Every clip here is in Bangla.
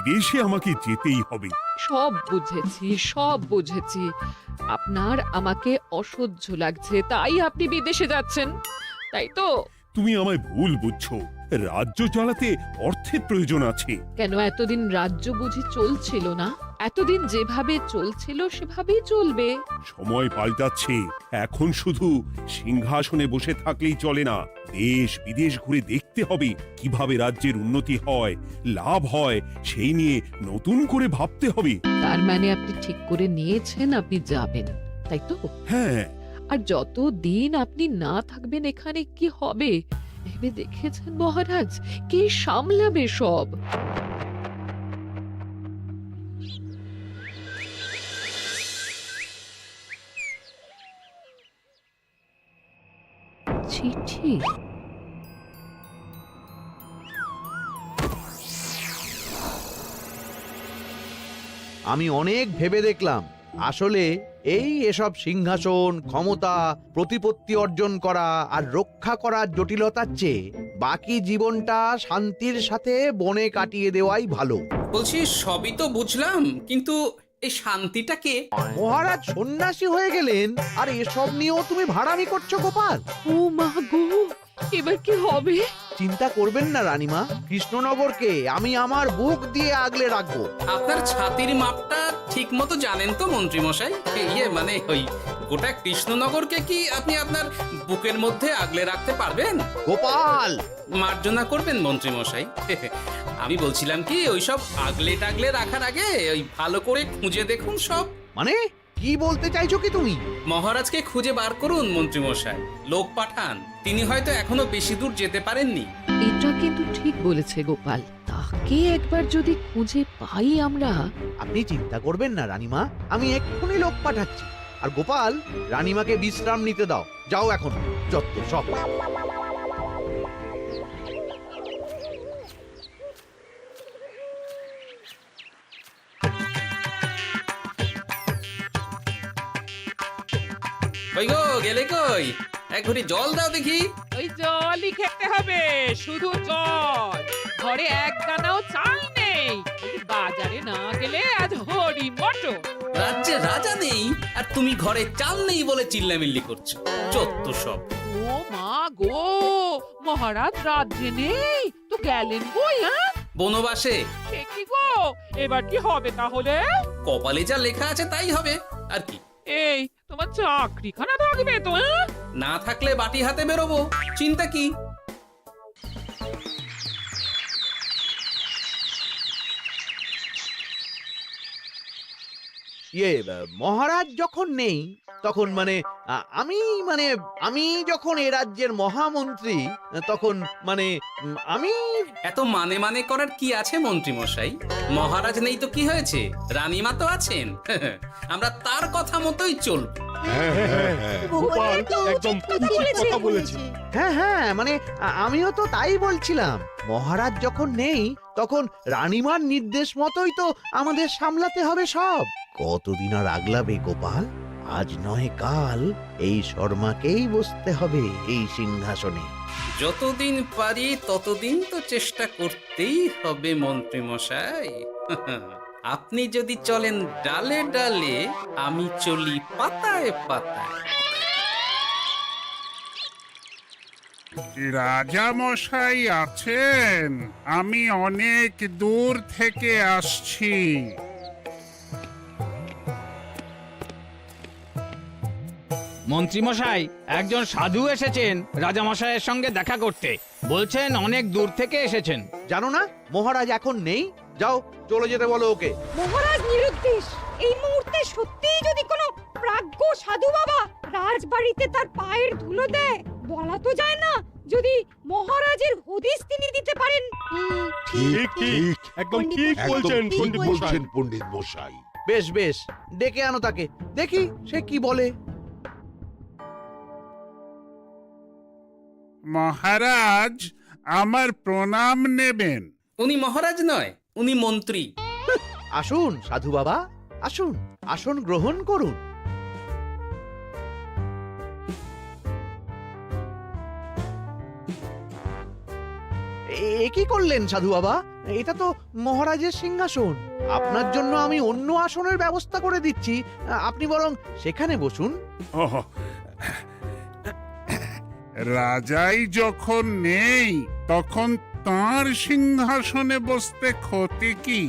বিদেশে আমাকে যেতেই হবে। সব বুঝেছি, সব বুঝেছি। আপনার আমাকে অসহ্য লাগছে, তাই আপনি বিদেশে যাচ্ছেন, তাই তো? তুমি আমায় ভুল বুঝছো। রাজ্য চালাতে অর্থের প্রয়োজন আছে। কেন এতদিন রাজ্য বুঝি চলছিল না? এতদিন যেভাবে চলছিল সেভাবেই চলবে। সময় পাল্টাচ্ছে। এখন শুধু সিংহাসনে বসে থাকলেই চলে না, দেশ বিদেশ ঘুরে দেখতে হবে কিভাবে রাজ্যের উন্নতি হয়, লাভ হয়, সেই নিয়ে নতুন করে ভাবতে হবে। তার মানে আপনি ঠিক করে নিয়েছেন আপনি যাবেন, তাই তো? হ্যাঁ। আর যতদিন আপনি না থাকবেন এখানে কি হবে ভেবে দেখেছেন মহারাজ? কে সামলাবে সব? চিঠি? আমি অনেক ভেবে দেখলাম, আসলে এসব সিংহাসন, ক্ষমতা, প্রতিপত্তি অর্জন করা আর রক্ষা করার জটিলতার চেয়ে বাকি জীবনটা শান্তির সাথে বনে কাটিয়ে দেওয়াই ভালো। বলছি সবই তো বুঝলাম, কিন্তু এই শান্তিটা কে? মহারাজ সন্ন্যাসী হয়ে গেলেন আর এসব নিয়েও তুমি ভাড়ামি করছো গোপাল? ও মা গো, এবার কি হবে? চিন্তা করবেন না রানীমা, কৃষ্ণনগরকে আমি আমার বুক দিয়ে আগলে রাখবো। আপনার ছাতির মাপটা ঠিক মতো জানেন তো মন্ত্রী মশাই? মানে ওই গোটা কৃষ্ণনগরকে কি আপনি আপনার বুকের মধ্যে আগলে রাখতে পারবেন? গোপাল! মার্জনা করবেন মন্ত্রী মশাই। আমি বলছিলাম কি, ওইসব আগলে টাগলে রাখার আগে ওই ভালো করে খুঁজে দেখুন সব। মানে কি বলতে চাইছো কি তুমি? মহারাজকে খুঁজে বার করুন মন্ত্রী মশাই, লোক পাঠান। তিনি হয়তো এখনো বেশি দূর যেতে পারেননি। এটা কিন্তু ঠিক বলেছে গোপাল, তাকে একবার যদি খুঁজে পাই আমরা। আপনি চিন্তা করবেন না রানীমা, আমি এক্ষুনি লোক পাঠাচ্ছি। আর গোপাল, রানীমাকে বিশ্রাম নিতে দাও। যাও এখন, যত সব। কই গো, গেলে কই? এক ঘটি জল দাও দেখি। ওই জলই খেতে হবে, শুধু জল। ঘরে এক দানাও চাল নেই। বাজারে না গেলে আজ হরি মটর। রাজ্যে রাজা নেই আর তুমি ঘরে চাল নেই বলে চিল্লামিল্লি করছো, চত্ব সব। ও মা গো, মহারাজ রাজ্যে নেই তো গেলেন কই? হ্যাঁ, বনবাসে। সে কি গো, এবার কি হবে তাহলে? কপালে যা লেখা আছে তাই হবে, আর কি। এই তোমার চাকরিখানা থাকবে তো? হ্যাঁ, না থাকলে বাটি হাতে বেরোবো, চিন্তা কি? মহারাজ যখন নেই তখন আমি যখন এ রাজ্যের মহামন্ত্রী, তখন আমি এত মানে করার কি আছে মন্ত্রী মশাই? মহারাজ নেই তো কি হয়েছে, রানীমা তো আছেন। আমরা তার কথা মতোই চলব। গোপাল একদম উচিত কথা বলেছে। হ্যাঁ, আমিও তো তাই বলছিলাম। মহারাজ যখন নেই তখন রানীমার নির্দেশ মতোই তো আমাদের সামলাতে হবে সব। কতদিন আর আগলাবে গোপাল? আজ নয় কাল এই শর্মাকেই বসতে হবে এই সিংহাসনে। যতদিন পারি ততদিন তো চেষ্টা করতেই হবে মন্ত্রী মশাই। আপনি যদি চলেন ডালে ডালে, আমি চলি পাতায় পাতায়। রাজা মশাই আছেন? আমি অনেক দূর থেকে আসছি। মন্ত্রীমশাই, একজন সাধু এসেছেন রাজামশাইয়ের সঙ্গে দেখা করতে। বলছেন অনেক দূর থেকে এসেছেন। জানো না মহারাজ এখন নেই? যাও, চলে যেতে বলো ওকে। মহারাজ নিরুদ্দেশ। এই মুহূর্তে সত্যিই যদি কোনো প্রাজ্ঞ সাধু বাবা রাজবাড়িতে তার পায়ের ধুলো দেয়, বলা তো যায় না যদি মহারাজের হদিস তিনি দিতে পারেন। ঠিক ঠিক, একদম ঠিক বলছেন পণ্ডিত মশাই। বেশ বেশ, ডেকে আনো তাকে, দেখি সে কি বলে। মহারাজ, আমার প্রণাম নেবেন। উনি মহারাজ নয়, উনি মন্ত্রী। আসুন সাধু বাবা, আসুন, আসন গ্রহণ করুন। এ কি করলেন সাধু বাবা? এটা তো মহারাজের সিংহাসন। আপনার জন্য আমি অন্য আসনের ব্যবস্থা করে দিচ্ছি, আপনি বরং সেখানে বসুন। ওহ, রাজাই যখন নেই তখন তার সিংহাসনে বসতে ক্ষতি কি?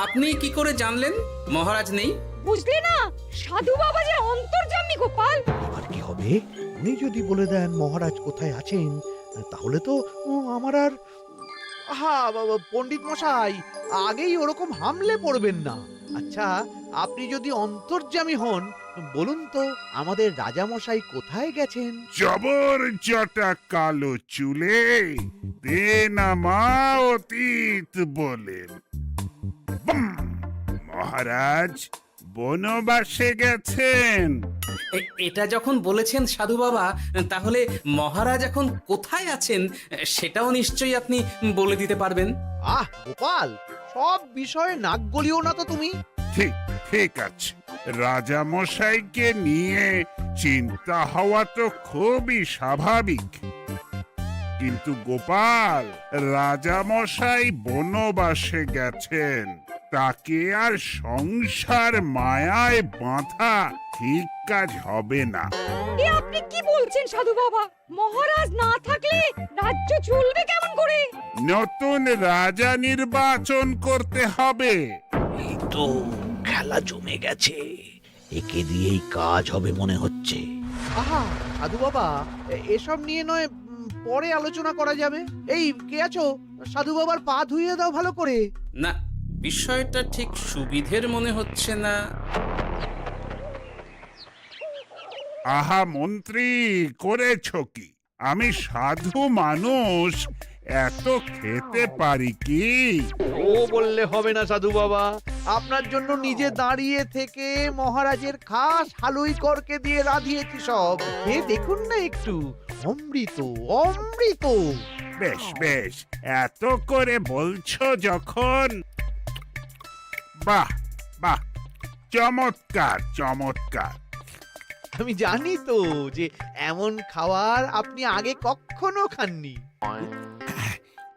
আপনি কি করে জানলেন মহারাজ নেই? বুঝলে না, সাধু বাবা যে অন্তর্যামী গোপাল। এবার কি হবে? উনি যদি বলে দেন মহারাজ কোথায় আছেন, তাহলে তো আমার আর বাবা পণ্ডিত মশাই, আগেই ওরকম হামলে পড়বেন না। আচ্ছা, আপনি যদি অন্তর্যামী হন, বলুন তো আমাদের রাজা মশাই কোথায় গেছেন? জবর জটা কালো চুলে মা অতীত বলেন। বুম! মহারাজ বনবাসে গেছেন। এটা যখন বলেছেন সাধু বাবা, তাহলে মহারাজ এখন কোথায় আছেন সেটাও নিশ্চয়ই আপনি বলে দিতে পারবেন। গোপাল, সব বিষয়ে নাক গলিও না তো তুমি। ঠিক ঠিক আছে, রাজা মশাইকে নিয়ে চিন্তা হওয়া তো খুবই স্বাভাবিক, কিন্তু গোপাল, রাজা মশাই বনবাসে গেছেন, তাকে আর সংসার মায়ায় বাঁধা ঠিক কাজ হবে না। এ আপনি কি বলছেন সাধু বাবা? মহারাজ না থাকলে রাজ্য চলবে কেমন করে? নতুন রাজা নির্বাচন করতে হবে। এই তো খেলা জমে গেছে, একে দিয়েই কাজ হবে মনে হচ্ছে। সাধু বাবা, এসব নিয়ে নয় পরে আলোচনা করা যাবে। এই কে আছো? সাধু বাবার পা ধুইয়ে দাও ভালো করে। না, বিষয়টা ঠিক সুবিধের মনে হচ্ছে না। আহা মন্ত্রী, করেছ কি? আমি সাধু মানুষ, এত খেতে পারি কি? ও বললে হবে না সাধু বাবা, আপনার জন্য নিজে দাঁড়িয়ে থেকে মহারাজের খাস হালুই করকে দিয়ে রাঁধিয়েছি সব। দেখুন না একটু, অমৃত অমৃত। বেশ বেশ, এত করে বলছো যখন, বাহ বাহ, চমৎকার চমৎকার। আমি জানি তো যে এমন খাবার আপনি আগে কখনো খাননি।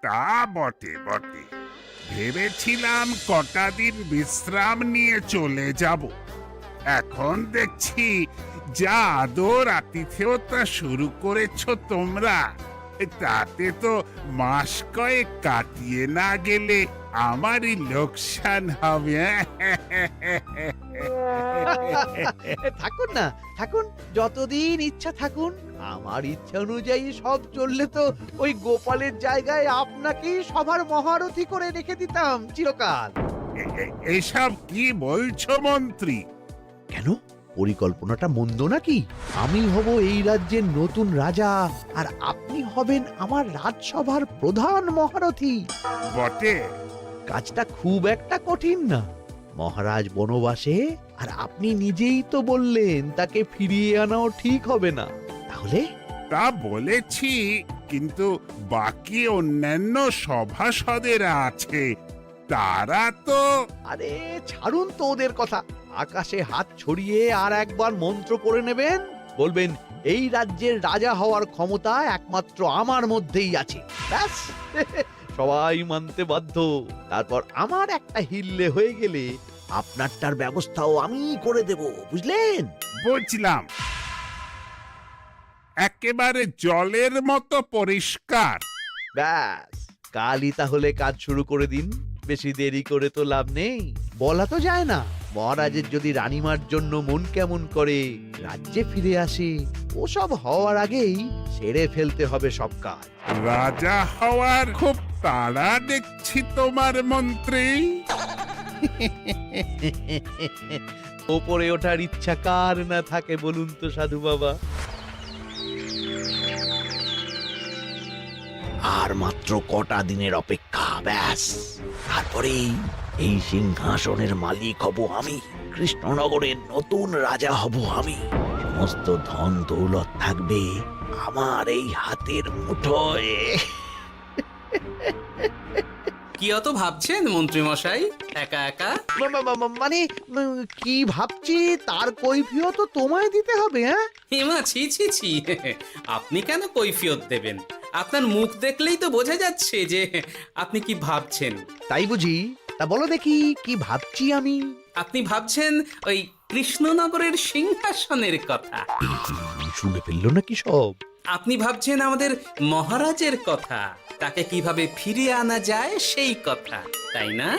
তা বটে বটে, ভেবেছিলাম কটা দিন বিশ্রাম নিয়ে চলে যাব। এখন দেখছি যা আদর আতিথেয়তা শুরু করেছো তোমরা, তাতে তো মাস কয়েক কাটিয়ে না গেলে আমারই লোকসান হবে। থাকুন না, থাকুন, যতদিন ইচ্ছা থাকুন। আমার ইচ্ছা অনুযায়ী সব চললে তো ওই গোপালের জায়গায় আপনাকেই সবার মহারথী করে রেখে দিতাম চিরকাল। এসব কি বলছো মন্ত্রী? কেন, পরিকল্পনাটা মন্দ নাকি? আমি হব এই রাজ্যের নতুন রাজা, আর আপনি হবেন আমার রাজসভার প্রধান মহারথী। বটে, কাজটা খুব একটা কঠিন না। মহারাজ বনবাসে, আর আপনি নিজেই তো বললেন তাকে ফিরিয়ে আনাও ঠিক হবে না। তাহলে তা বলেছি, কিন্তু বাকি অন্যান্য সভাসদেরা আছে, তারা তো। আরে ছাড়ুন তো ওদের কথা। আকাশে হাত ছড়িয়ে আর একবার মন্ত্র পড়ে নেবেন, বলবেন এই রাজ্যের রাজা হওয়ার ক্ষমতা একমাত্র আমার মধ্যেই আছে। ব্যাস, সবাই মানতে বাধ্য। তারপর আমার একটা হিল্লে হয়ে গেলে আপনারটার ব্যবস্থাও আমি করে দেব, বুঝলেন? বুঝলাম, একেবারে জলের মতো পরিষ্কার। ব্যাস, কালই তাহলে কাজ শুরু করে দিন। বেশি দেরি করে তো লাভ নেই। বলা তো যায় না, মহারাজের যদি রানীমার জন্য মন কেমন করে, রাজ্যে ফিরে আসে, ওসব হওয়ার আগেই সেরে ফেলতে হবে সব কাজ। রাজা হওয়ার খুব তাড়া দেখছি তোমার মন্ত্রী। ওপরে ওঠার ইচ্ছা কার না থাকে বলুন তো সাধু বাবা? আর মাত্র কটা দিনের অপেক্ষা, ব্যাস, তারপরেই এই সিংহাসনের মালিক হব আমি। কৃষ্ণনগরের নতুন রাজা হব আমি। সমস্ত ধন দৌলত থাকবে আমার এই হাতের মুঠোয়। কি অত ভাবছেন মন্ত্রী মশাই একা একা? মানে কি ভাবছি তার কৈফিয়ত তো তোমায় দিতে হবে। হ্যাঁ, হিমা ছি ছি ছি, আপনি কেন কৈফিয়ত দেবেন? আপনার মুখ দেখলেই তো বোঝা যাচ্ছে যে আপনি কি ভাবছেন। তাই বুঝি? তা বলো দেখি কি ভাবছি আমি। আপনি ভাবছেন ওই কৃষ্ণনগরের সিংহাসনের কথা। শুনে ফেললো নাকি সব? আপনি ভাবছেন আমাদের মহারাজের কথা, তাকে কিভাবে ফিরিয়ে আনা যায় সেই কথা, তাই না?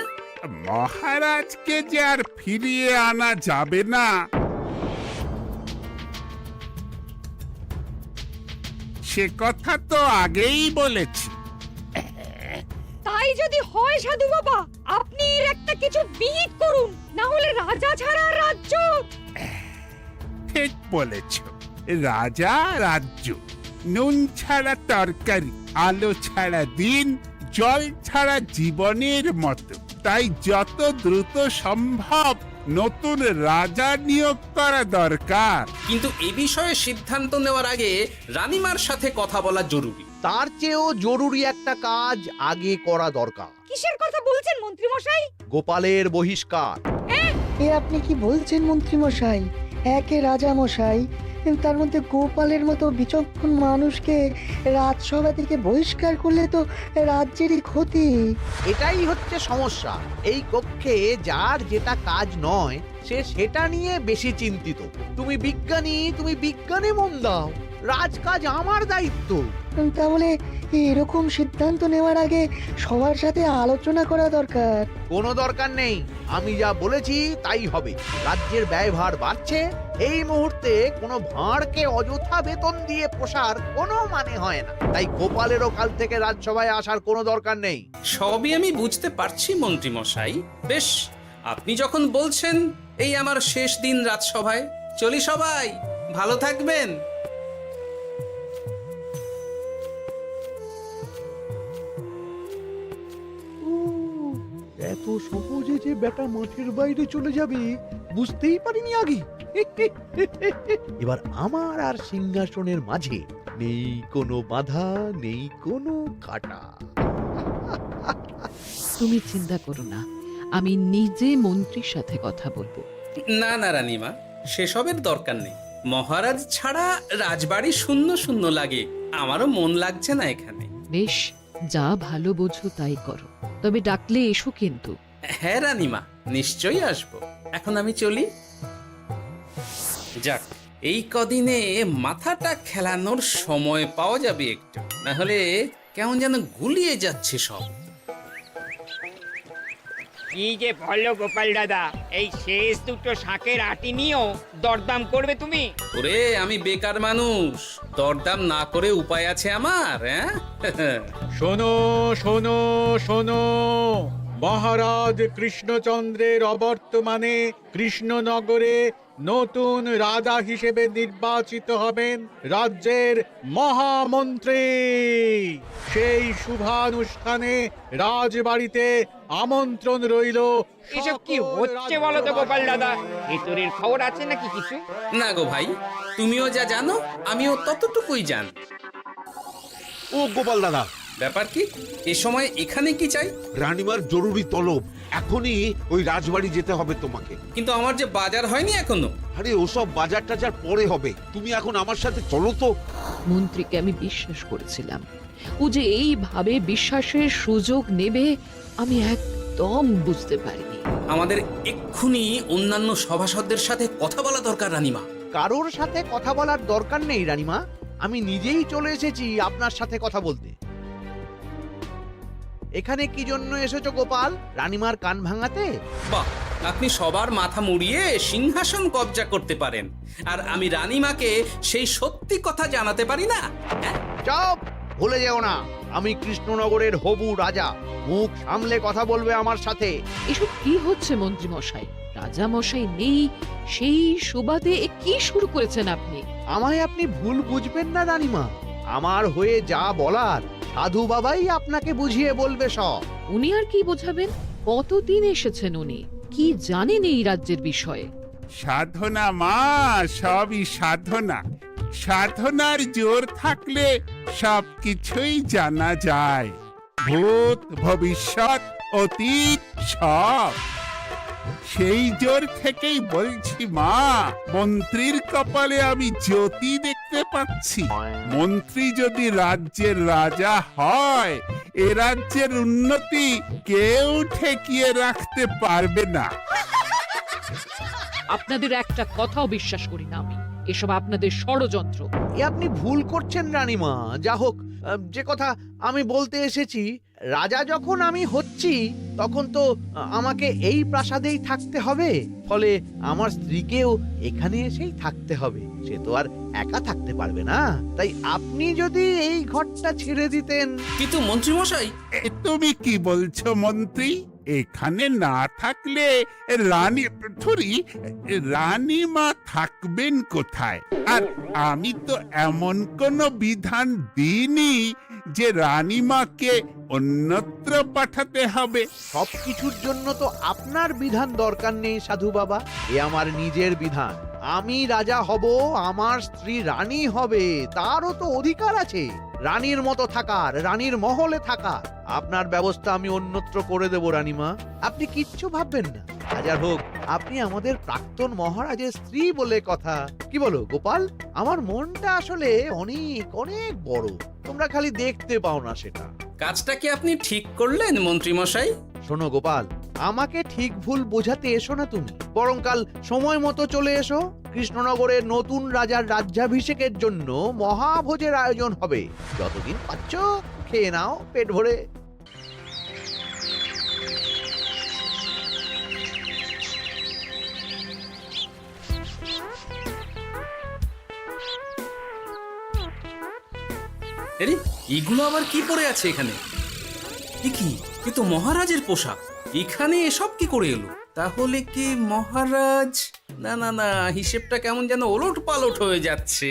মহারাজকে যে আর ফিরিয়ে আনা যাবে না সে কথা তো আগেই বলেছি। তাই যদি হয় সাধু বাবা, আপনি এর একটা কিছু বিহিত করুন, না হলে রাজা ছাড়া রাজ্য। ঠিক বলেছ, রাজা রাজ্য, নুন ছাড়া তরকারি, আলো ছাড়া দিন, জল ছাড়া জীবনের মতো। তাই যত দ্রুত সম্ভব নতুন রাজা নিয়োগ করা দরকার। কিন্তু এ বিষয়ে সিদ্ধান্ত নেওয়ার আগে রানীমার সাথে কথা বলা জরুরি। তার চেয়েও জরুরি একটা কাজ আগে করা দরকার। কিসের কথা বলছেন মন্ত্রী মশাই? গোপালের বহিষ্কার। এ আপনি কি বলছেন মন্ত্রী মশাই? একে রাজা মশাই, তার মধ্যে গোপালের মতো বিচক্ষণ মানুষকে রাজসভা থেকে বহিষ্কার করলে তো রাজ্যেরই ক্ষতি। এটাই হচ্ছে সমস্যা। এই কক্ষে যার যেটা কাজ নয় সে সেটা নিয়ে বেশি চিন্তিত। তুমি বিজ্ঞানী মন দাও, রাজকাজ আমার দায়িত্ব। তাহলে এরকম সিদ্ধান্ত নেওয়ার আগে সবার সাথে আলোচনা করা দরকার। কোনো দরকার নেই, আমি যা বলেছি তাই হবে। রাজ্যের ব্যয়ভার বাড়ছে, এই মুহূর্তে কোনো ভাঁড়কে অযথা বেতন দিয়ে পোষার কোনো মানে হয় না। তাই গোপালেরও কাল থেকে রাজসভায় আসার কোনো দরকার নেই। সবই আমি বুঝতে পারছি মন্ত্রী মশাই। বেশ, আপনি যখন বলছেন, এই আমার শেষ দিন রাজসভায়, চলি সবাই, ভালো থাকবেন। এত সহজে যে বেটা মাঠের বাইরে চলে যাবে বুঝতেই পারিনি আগে। এবার আমার আর সিংহাসনের মাঝে নেই কোনো বাধা, নেই কোনো কাটা। তুমি চিন্তা করো না, আমি নিজে মন্ত্রীর সাথে কথা বলবো। না না রানীমা, সেসবের দরকার নেই। মহারাজ ছাড়া রাজবাড়ি শূন্য শূন্য লাগে, আমারও মন লাগছে না এখানে। বেশ, যা ভালো বোঝো তাই করো, তবে ডাকলে এসো কিন্তু। হ্যাঁ রানীমা, নিশ্চয়ই আসবো। এখন আমি চলি। যাক, এই কদিনে মাথাটা খেলানোর সময় পাওয়া যাবে একটু, না হলে কেমন যেন গুলিয়ে যাচ্ছে সব। কি যে বলো গোপাল দাদা, এই শেষ দুটো শাকের আটি নিয়েও দরদাম করবে তুমি? ওরে, আমি বেকার মানুষ, দরদাম না করে উপায় আছে আমার? হ্যাঁ শোনো শোনো শোনো, মহারাজ কৃষ্ণচন্দ্রের অবর্তমানে কৃষ্ণনগরে নতুন রাজা হিসেবে নির্বাচিত হবেন রাজ্যের মহামন্ত্রী। সেই শুভানুষ্ঠানে রাজবাড়িতে আমন্ত্রণ রইল। এসব কি হচ্ছে বলো তো গোপাল দাদা? ভিতরের খবর আছে নাকি কিছু? না গো ভাই, তুমিও যা জানো আমিও ততটুকুই জানি। ও গোপাল দাদা, ব্যাপার কি? এ সময় এখানে কি চাই? রানীমার জরুরি তলব, এখনই ওই রাজবাড়ি যেতে হবে তোমাকে। কিন্তু আমার যে বাজার হয়নি এখনো। আরে ওসব বাজার টাজার পরে হবে, তুমি এখন আমার সাথে চলো তো। মন্ত্রীকে আমি বিশ্বাস করেছিলাম, ও যে এইভাবে বিশ্বাসের সুযোগ নেবে আমি একদম বুঝতে পারিনি। আমাদের এক্ষুনি অন্যান্য সভাসদদের সাথে কথা বলা দরকার রানীমা। কারোর সাথে কথা বলার দরকার নেই রানীমা, আমি নিজেই চলে এসেছি আপনার সাথে কথা বলতে। এখানে কি জন্য এসেছো গোপাল? রানীমার কান ভাঙাতে? বাহ, আপনি সবার মাথা মুড়িয়ে সিংহাসন কবজা করতে পারেন, আর আমি রানীমাকে সেই সত্যি কথা জানাতে পারি না? হ্যাঁ? চুপ! ভুলে যেও না, আমি কৃষ্ণনগরের হবু রাজা। মুখ সামলে কথা বলবে আমার সাথে। এসব কি হচ্ছে মন্ত্রী মশাই? রাজা মশাই নেই, সেই সুবাদে এ কি শুরু করেছেন আপনি? আমায় আপনি ভুল বুঝবেন না রানীমা, আমার হয়ে যা বলার সাধু বাবাই আপনাকে বুঝিয়ে বলবে সব। উনি আর কি বোঝাবেন? কতদিন এসেছেন উনি, কি জানেন এই রাজ্যের বিষয়ে? সাধনা মা, সবই সাধনা। সাধনার জোর থাকলে সবকিছুই জানা যায়। ভূত ভবিষ্যৎ অতীত সব। সেই জোর থেকেই বলছি মা, মন্ত্রীর কপালে আমি জ্যোতি দেখতে পাচ্ছি। মন্ত্রী যদি রাজ্যের রাজা হয়, এ রাজ্যের উন্নতি কেউ ঠেকিয়ে রাখতে পারবে না। আপনাদের একটা কথাও বিশ্বাস করি না আমি, এসব আপনাদের ষড়যন্ত্র। এ আপনি ভুল করছেন রানীমা। যা হোক, যে কথা আমি বলতে এসেছি, রাজা যখন আমি হচ্ছি তখন তো আমাকে এই প্রাসাদেই থাকতে হবে, ফলে আমার স্ত্রীকেও এখানে এসেই থাকতে হবে। সে তো আর একা থাকতে পারবে না। তাই আপনি যদি এই ঘরটা ছেড়ে দিতেন। কিন্তু মন্ত্রীমশাই, তুমি কি বলছো মন্ত্রী? এখানে না থাকলে রানীমা থাকবেন কোথায়? আর আমি তো এমন কোন বিধান দিইনি যে রানীমাকে অন্যত্র পাঠাতে হবে। সবকিছুর জন্য তো আপনার বিধান দরকার নেই সাধু বাবা, এ আমার নিজের বিধান। আমি রাজা হব, আমার স্ত্রী রানী হবে, তারও তো অধিকার আছে রানীর মতো থাকার, রানীর মহলে থাকার। আপনার ব্যবস্থা আমি অন্যত্র করে দেব রানীমা, আপনি কিচ্ছু ভাববেন না। হাজার হোক আপনি আমাদের প্রাক্তন মহারাজের স্ত্রী বলে কথা। কি বলো গোপাল? আমার মনটা আসলে অনেক অনেক বড়, তোমরা খালি দেখতে পাও না সেটা। কাজটা কি আপনি ঠিক করলেন মন্ত্রীমশাই? শোনো গোপাল, আমাকে ঠিক ভুল বোঝাতে এসো না তুমি, বরং কাল সময় মতো চলে এসো। কৃষ্ণনগরের নতুন রাজার রাজ্যাভিষেকের জন্য মহাভোজের আয়োজন হবে। যতদিন পাচ্ছ খেয়ে নাও পেট ভরে। আরে এগুলো আবার কি পরে আছে এখানে? এ কি? এ তো মহারাজের পোশাক। এখানে এসব কি করে এলো? তাহলে কি মহারাজ? না না না, হিসেবটা কেমন যেন ওলট পালট হয়ে যাচ্ছে।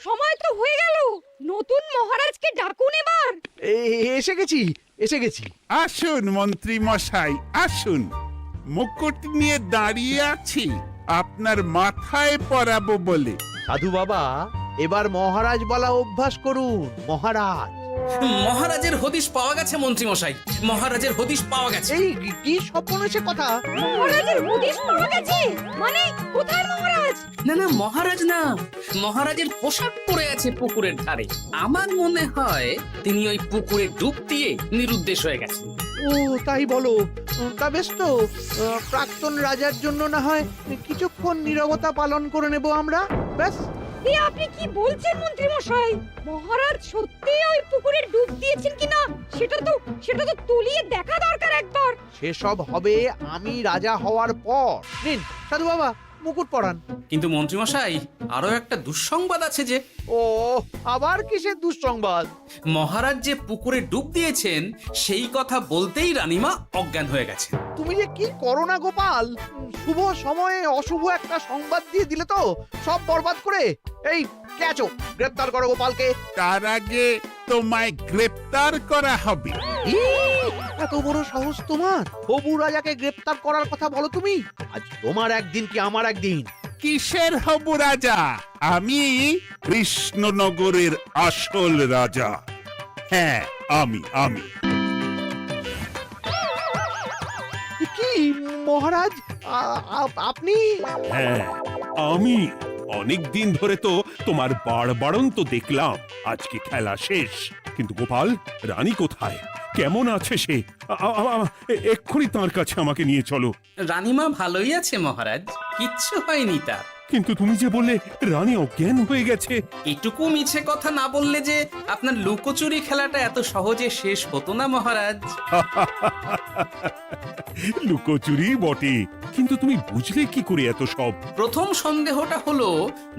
সময় তো হয়ে গেল, নতুন মহারাজকে ডাকুন এবার। এসে গেছি, এসে গেছি। আসুন মন্ত্রী মশাই, আসুন। মুকুট নিয়ে দাঁড়িয়ে আছি আপনার মাথায় পরাবো বলে। সাধু বাবা, এবার মহারাজ বলা অভ্যাস করুন। মহারাজ। মহারাজের হদিশ পাওয়া গেছে মন্ত্রীমশাই, মহারাজের হদিশ পাওয়া গেছে। এই কি স্বপ্নেছে কথা? মহারাজের হদিশ পাওয়া গেছে মানে কোথায় মহারাজ? না না, মহারাজ না, মহারাজের পোশাক পরে আছে পুকুরের ধারে। আমার মনে হয় তিনি ওই পুকুরে ডুব দিয়ে নিরুদ্দেশ হয়ে গেছেন। ও তাই বলো? তা বেশ তো, প্রাক্তন রাজার জন্য না হয় কিছুক্ষণ নীরবতা পালন করে নেব আমরা, ব্যাস। এ আপনি কি বলছেন মন্ত্রী মশাই? মহারাজ সত্যি ওই পুকুরে ডুব দিয়েছেন কিনা সেটা তো তুলিয়ে দেখা দরকার একবার। সেসব হবে আমি রাজা হওয়ার পর। নিন সাধু বাবা, মুকুট পরান। কিন্তু মন্ত্রীমশাই, আরো একটা দুঃসংবাদ আছে যে। ও আবার কিসের দুঃসংবাদ? মহারাজ যে পুকুরে ডুব দিয়েছেন সেই কথা বলতেই রানীমা অজ্ঞান হয়ে গেছে। তুমি যে কি করো না গোপাল, শুভ সময়ে অশুভ একটা সংবাদ দিয়ে দিলে তো সব বরবাদ করে। এই কে আছো? গ্রেপ্তার করো গোপালকে। তার আগে তোমায় গ্রেপ্তার করা হবে। এত বড় সাহস তোমার? হবু রাজাকে গ্রেপ্তার করার কথা বলো তুমি? আজ তোমার একদিন কি আমার একদিন। কিসের হবু রাজা? আমি কৃষ্ণনগরের আসল রাজা। হ্যাঁ, আমি। কি মহারাজ, আপনি? হ্যাঁ, আমি। অনেক দিন ধরে তো তোমার বাড়বাড়ন্ত দেখলাম, আজকে খেলা শেষ। কিন্তু গোপাল, রানী কোথায়? কেমন আছে সে? এক্ষুনি তার কাছে আমাকে নিয়ে চলো। রানীমা ভালোই আছে মহারাজ, কিচ্ছু হয়নি তার। কিন্তু তুমি যে বললে রানী অজ্ঞান হয়ে গেছে। এটুকু মিছে কথা না বললে যে আপনার লুকোচুরি খেলাটা এত সহজে শেষ হতো না মহারাজ। লুকোচুরি বটে, কিন্তু তুমি বুঝলে কি করে এত সব? প্রথম সন্দেহটা হলো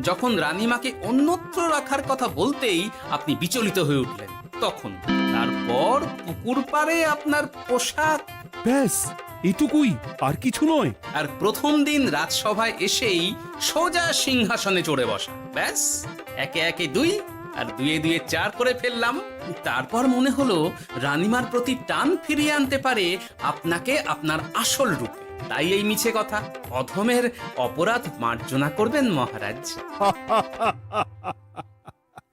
যখন রানীমাকে অন্যত্র রাখার কথা বলতেই আপনি বিচলিত হয়ে উঠলেন, তখন। তারপর পুকুর পাড়ে আপনার পোশাক। ব্যাস এটুকুই, আর কিছু নয়। আর প্রথম দিন রাজসভায় এসেই সোজা সিংহাসনে চড়ে বসা, ব্যাস। একে একে 2 আর 2 এ 2 4 করে ফেললাম। তারপর মনে হলো রানীমার প্রতি টান ফিরিয়ে আনতে পারে আপনাকে আপনার আসল রূপে। তাই এই মিছে কথা। অধমের অপরাধ মার্জনা করবেন মহারাজ।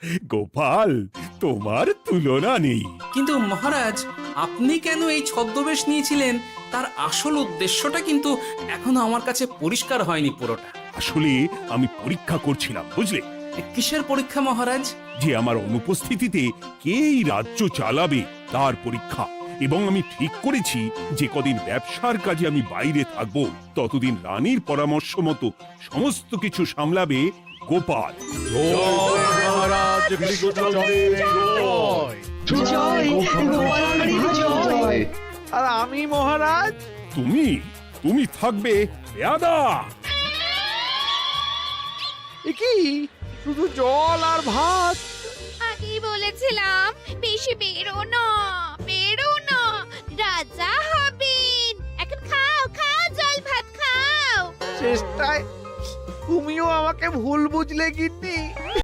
গোপাল, তোমার তুলনা নেই। কিন্তু মহারাজ, আপনি কেন এই ছদ্মবেশ নিয়েছিলেন তার আসল উদ্দেশ্যটা কিন্তু এখনো আমার কাছে পরিষ্কার হয়নি পুরোটা। আসলে আমি পরীক্ষা করছিলাম, বুঝলে, কিসের পরীক্ষা মহারাজ? যে আমার অনুপস্থিতিতে কে এই রাজ্য চালাবে তার পরীক্ষা। এবং আমি ঠিক করেছি যে কদিন ব্যবসার কাজে আমি বাইরে থাকবো ততদিন রানীর পরামর্শ মতো সমস্ত কিছু সামলাবে গোপাল। আর আমি মহারাজ? তুমি থাকবে পেয়াদা। এ কি শুধু জল আর ভাত? আগেই বলেছিলাম বেশি বেরো না, বেরো না, রাজা হবেন। এখন খাও খাও, জল ভাত খাও। চেষ্টায় তুমিও আমাকে ভুল বুঝলে গিন্নি।